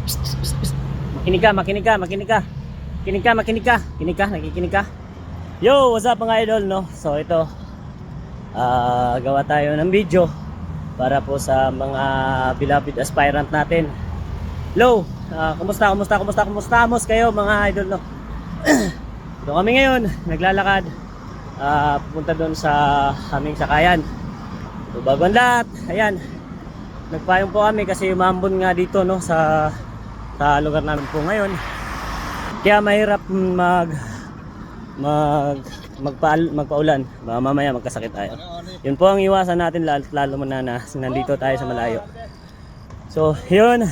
Makinig ka, makinig ka, makinig ka. Kinig ka, makinig ka. Kinig ka, nakikinig ka. Yo, what's up mga idol, no? So ito, gawa tayo ng video para po sa mga beloved aspirant natin. Hello, kumusta kayo mga idol, no? Ito kami ngayon, naglalakad. Pupunta doon sa aming sakayan. So bago ang lahat, ayan, nagpayong po kami kasi umambon nga dito, no, sa lugar namin po ngayon. Kaya mahirap magpaulan, mamaya magkasakit tayo. Yun po ang iwasan natin, lalo na nandito tayo sa malayo. So yun,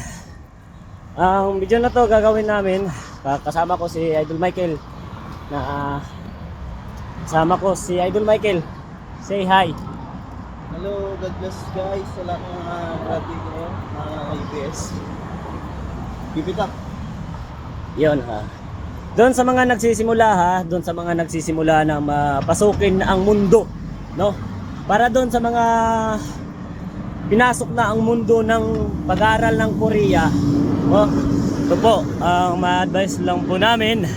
ang video na to gagawin namin, kasama ko si Idol Michael. Say hi. Hello, God bless guys sa lahat ng mga graduate ko, mga UPS. Keep it up. Yun ha. Doon sa mga nagsisimula na mapasukin ang mundo, no? Para doon sa mga pinasok na ang mundo ng pag-aaral ng Korea, oh, ito po, ang ma-advise lang po namin,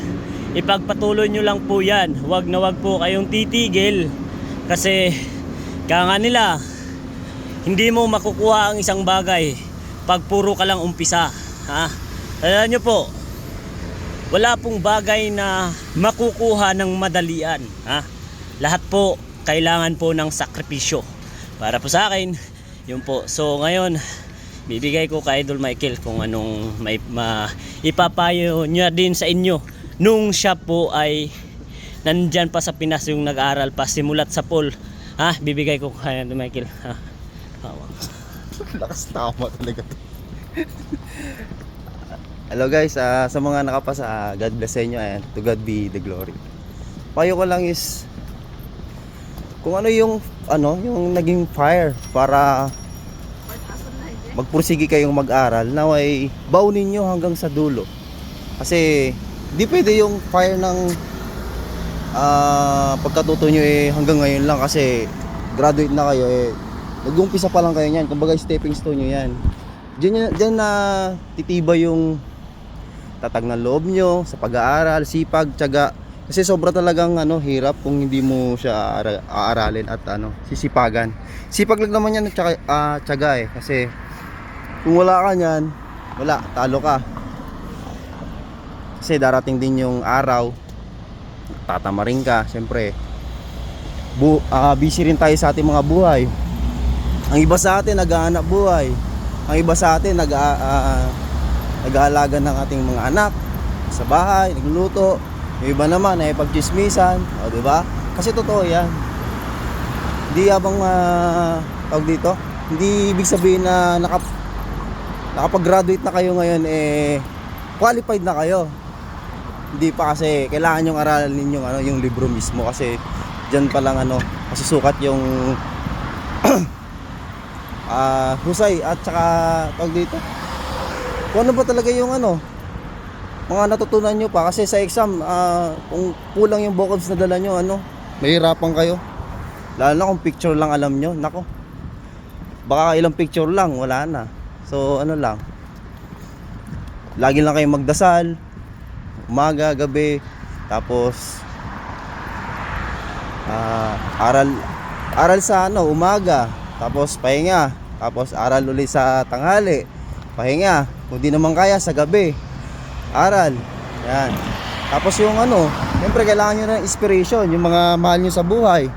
ipagpatuloy nyo lang po yan. Wag na wag po kayong titigil kasi kaya nga nila, hindi mo makukuha ang isang bagay pag puro ka lang umpisa, ha? Tandaan nyo po, wala pong bagay na makukuha ng madalian, ha? Lahat po kailangan po ng sakripisyo. Para po sa akin, yun po. So ngayon, bibigay ko kay Idol Michael kung anong ipapayo niya din sa inyo nung siya po ay nandyan pa sa Pinas, yung nag-aaral pa simulat sa pool, ha? Bibigay ko kay Idol Michael, ha? Lakas tama talaga to. Hello guys, sa mga nakapasa, God bless sa inyo, and to God be the glory. Payo ko lang is kung ano yung naging fire para magpursige kayong mag-aral, naway baunin nyo hanggang sa dulo. Kasi di pwede yung fire ng pagkatuto nyo hanggang ngayon lang kasi graduate na kayo, nag-umpisa pa lang kayo niyan. Kumbaga stepping stone nyo yan. Diyan na titibay yung tatag ng loob nyo sa pag-aaral, sipag, tiyaga. Kasi sobra talagang hirap kung hindi mo siya aaralin at sisipagan. Sipag lang naman yan at tiyaga kasi kung wala ka niyan, wala, talo ka. Kasi darating din yung araw, tatamarin ka, siyempre. Busy rin tayo sa ating mga buhay. Ang iba sa atin nag-aanap buhay. Ang iba sa atin nag-aalaga ng ating mga anak sa bahay, nagluluto. Yung iba naman ay pagchismisan, o di ba? Kasi totoo 'yan. Hindi habang tawag dito, hindi ibig sabihin na nakapag-graduate na kayo ngayon qualified na kayo. Hindi pa, kasi kailangan yung aralin yung libro mismo kasi diyan pa lang masusukat yung husay at saka tawag dito, kung ano ba talaga yung mga natutunan nyo pa. Kasi sa exam, kung kulang yung vocabs na dala nyo, mahirapan kayo. Lalo na kung picture lang alam nyo, nako, baka ilang picture lang, wala na. So lang, lagi lang kayong magdasal umaga, gabi, tapos aral sa umaga, tapos pahinga, tapos aral ulit sa tanghali, pahinga, kung di naman kaya sa gabi, aral. Yan. Tapos yung siyempre kailangan nyo ng inspiration, yung mga mahal nyo sa buhay.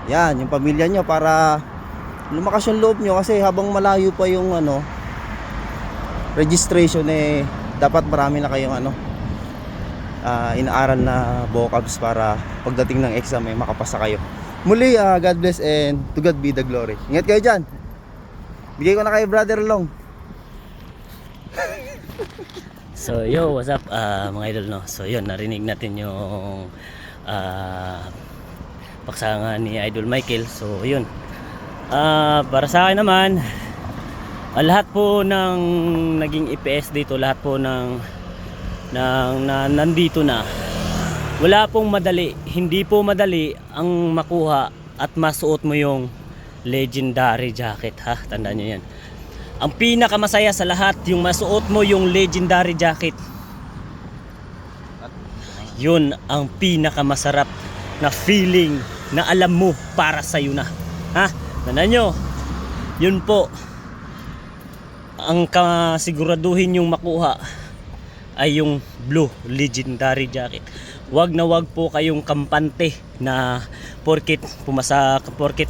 Yan, yung pamilya nyo, para lumakas yung loob nyo. Kasi habang malayo pa yung registration, dapat marami na kayong inaaral na vocabs para pagdating ng exam makapasa kayo. Muli, God bless and to God be the glory. Ingat kayo dyan. Bigay ko na kay Brother Long. So yo, what's up mga idol, no? So yun, narinig natin yung paksa ni Idol Michael. So yun, para sa akin naman, lahat po ng naging EPS dito, lahat po nandito na, wala pong madali. Hindi po madali ang makuha at masuot mo yung legendary jacket, ha? Tandaan nyo yan. Ang pinakamasaya sa lahat, yung masuot mo yung legendary jacket. Yun ang pinakamasarap na feeling na alam mo para sa'yo na. Ha? Tandaan nyo, yun po ang kasiguraduhin yung makuha ay yung blue legendary jacket. Wag na wag po kayong kampante na porkit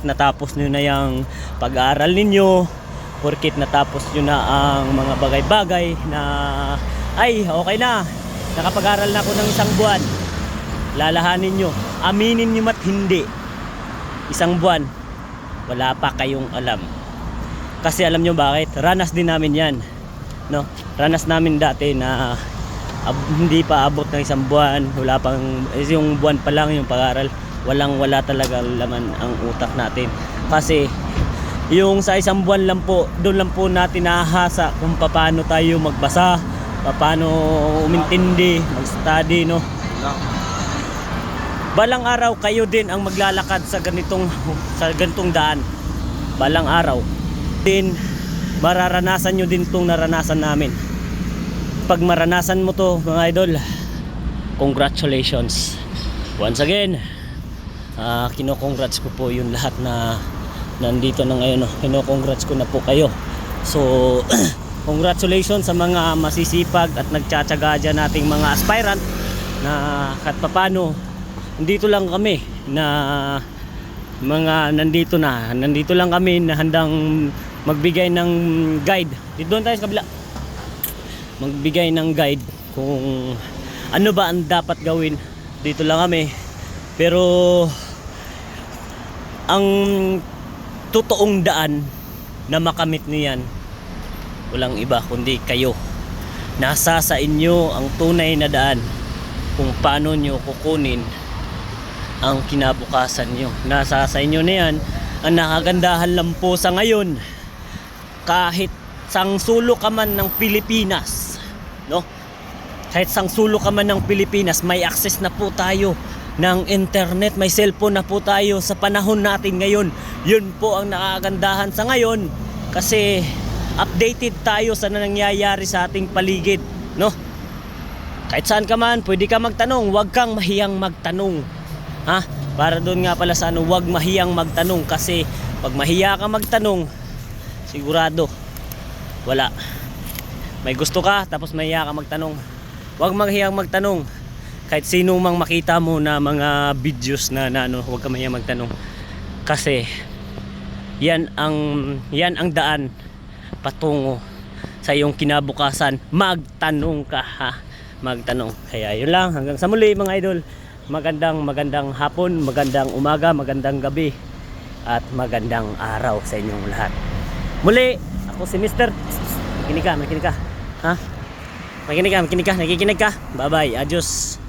natapos nyo na yung pag-aaral ninyo, porkit natapos nyo na ang mga bagay-bagay na ay okay na, nakapag-aral na ako ng isang buwan. Lalahanin nyo, aminin nyo mat hindi, isang buwan wala pa kayong alam. Kasi alam nyo bakit? Ranas din namin yan, no? Ranas namin dati na hindi pa abot ng isang buwan, wala pang yung buwan pa lang yung pag-aral, wala talaga laman ang utak natin. Kasi yung sa isang buwan lang po, doon lang po natin nahahasa kung paano tayo magbasa, paano umintindi, mag-study, no? Balang araw kayo din ang maglalakad sa ganitong daan. Balang araw din mararanasan nyo din itong naranasan namin. Pag maranasan mo to mga idol, congratulations once again. Kino-congrats ko po yung lahat na nandito na ngayon, no? Kino-congrats ko na po kayo. So congratulations sa mga masisipag at nagtsatsaga dyan nating mga aspirant na kahit papano nandito lang kami na mga nandito lang kami na handang magbigay ng guide. Dito doon tayo sa kabila, magbigay ng guide kung ano ba ang dapat gawin. Dito lang kami, pero ang totoong daan na makamit niyan walang iba kundi kayo. Nasa sa inyo ang tunay na daan kung paano nyo kukunin ang kinabukasan nyo. Nasa sa inyo na yan. Ang nakagandahan lang po sa ngayon, kahit sang sulok ka man ng Pilipinas, no? Kahit sang sulok ka man ng Pilipinas, may access na po tayo ng internet, may cellphone na po tayo sa panahon natin ngayon. Yun po ang nakagandahan sa ngayon kasi updated tayo sa nangyayari sa ating paligid, no? Kahit saan ka man, pwede ka magtanong, huwag kang mahiyang magtanong. Ha? Para doon nga pala sa huwag mahiyang magtanong, kasi pag mahiya ka magtanong, sigurado wala. May gusto ka tapos mahiya ka magtanong. Huwag mahiyang magtanong. Kahit sino mang makita mo na mga videos na huwag ka mahiyang magtanong. Kasi yan ang daan patungo sa iyong kinabukasan. Magtanong ka, ha? Magtanong. Kaya yun lang, hanggang sa muli mga idol. Magandang hapon, magandang umaga, magandang gabi at magandang araw sa inyong lahat. Muli, ako si Mr. Makinig ka. Ha? Makinig ka. Nakikinig ka. Bye-bye. Adios.